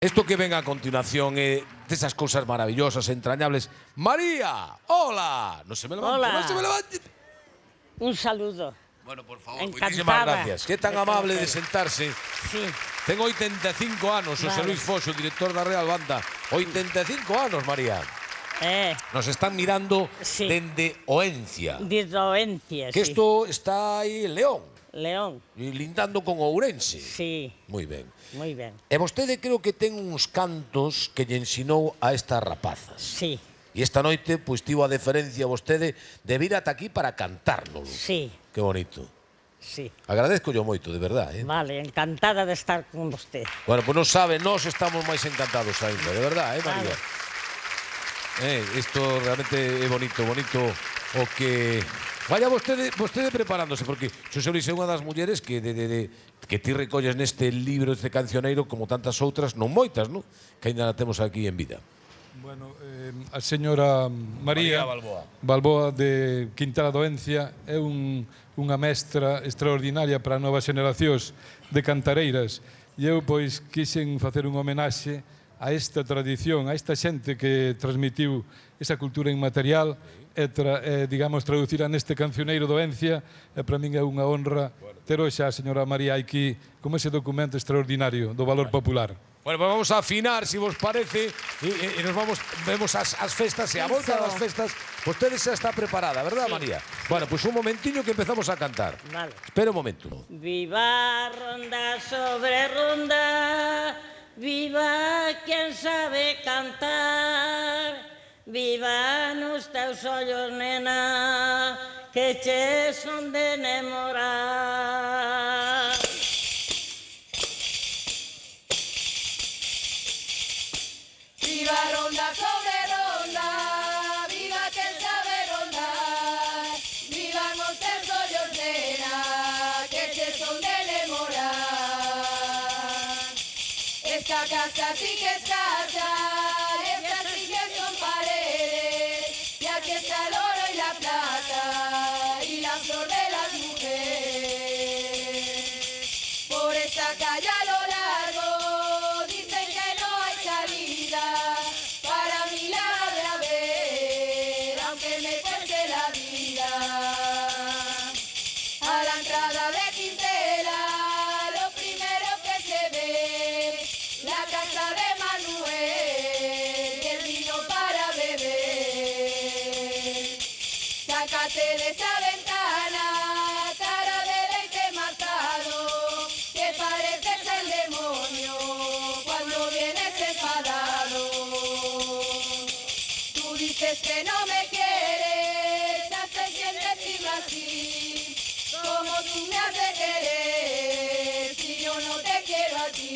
Esto que venga a continuación, de esas cosas maravillosas, entrañables. ¡María! ¡Hola! No se me levante, Hola. no se me levante. Un saludo. Bueno, por favor, Encantada muchísimas gracias. Qué tan de amable de conocer. sentarse. Sí. Tengo 85 anos, José Vale. Luis Foxo, director da Real Banda. 85 anos, María. Nos están mirando Sí. dende Oencia. De doencia, Que sí. isto está aí en León, León. e lindando con Ourense. Sí, Moi ben. muy bien. E vostede creo que ten uns cantos que lle ensinou a estas rapazas. Sí, E esta noite, pois, tivo a deferencia vostede de vir ata aquí para cantárnoslo. sí, Que bonito. sí. Agradezco yo moito, de verdad, Vale, encantada de estar con usted. Bueno, pois non sabe, nós estamos máis encantados ainda, de verdad, María? Isto realmente é bonito, bonito o que... Vaya vostede preparándose, porque Xosé Luis é unha das mulleres que que ti recolles neste libro, este cancioneiro, como tantas outras, non moitas, non? Que ainda la temos aquí en vida. Bueno, a señora María Balboa de Quintana Doencia é unha mestra extraordinaria para novas xeneracións de cantareiras e eu pois quixen facer un homenaxe a esta tradición, a esta xente que transmitiu esa cultura inmaterial e, digamos, traducira neste cancioneiro Doencia e para min é unha honra ter hoxe a señora María aquí como ese documento extraordinario do valor popular. Bueno, pues vamos a afinar, si vos parece, e nos vemos as festas, e a volta das festas, vostede xa está preparada, verdad, Sí. María? Bueno, pues un momentiño que empezamos a cantar. Vale. Espera un momento. Viva ronda sobre ronda, viva quen sabe cantar, viva nos teus ollos, nena, que che son de enamorar. Viva ronda sobre ronda, viva quen sabe rondar, viva os teus ollos, nena, que che son de enamorar. Esta casa sí que es casa, estas sí que son paredes, y aquí está el oro y la plata, y la flor de las mujeres. Por esta calle a lo largo dicen que no hay salida, para mí la ha de haber, aunque me cueste la vida. A la entrada de Quintela, lo primero que se ve, la casa de Manuel y el vino para beber. Sácate de esa ventana, cara de leite marcado, que pareces el demonio cuando vienes enfadado. Tú dices que no me quieres, haces bien decirlo así, como tú me has de querer si yo no te quiero a ti.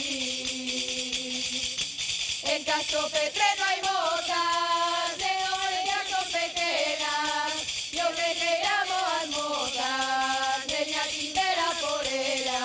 En Castropetre no hay botas, de orejas son pequeñas, yo que te llamo almohazas, leña tindera por ella.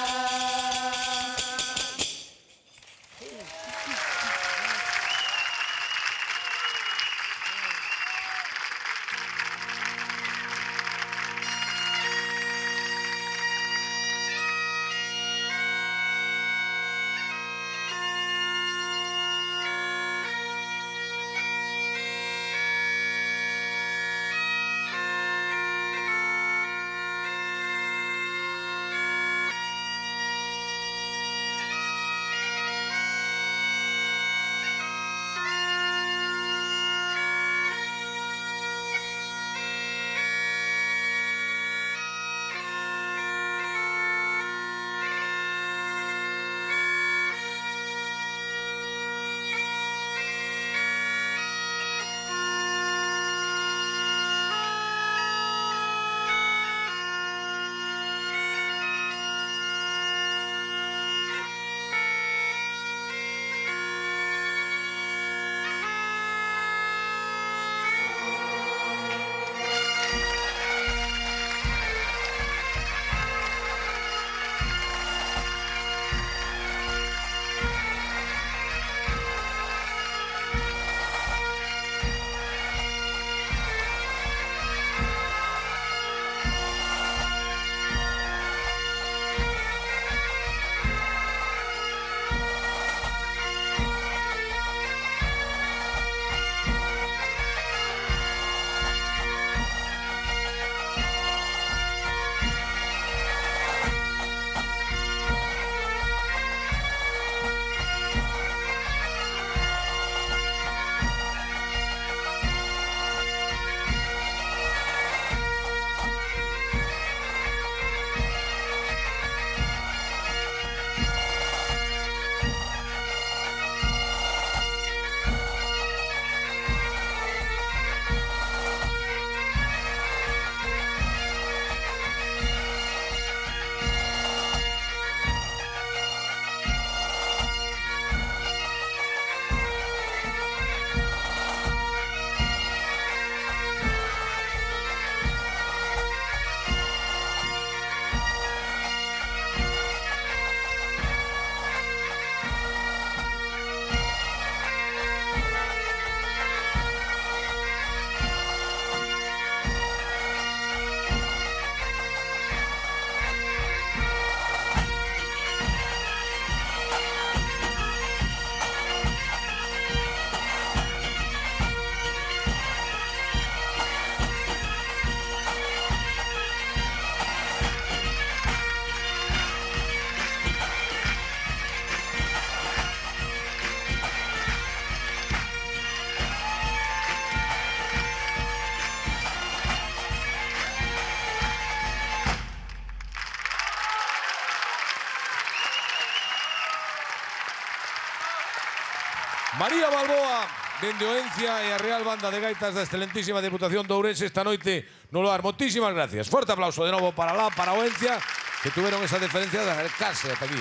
María Balboa, dende Oencia e a Real Banda de Gaitas da excelentísima Deputación de Ourense esta noite no Luar. Moitísimas gracias. Forte aplauso de novo para Oencia, que tuvieron esa deferencia de acercarse hasta aquí,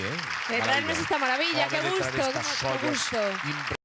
De traernos esta maravilla, qué gusto, qué gusto.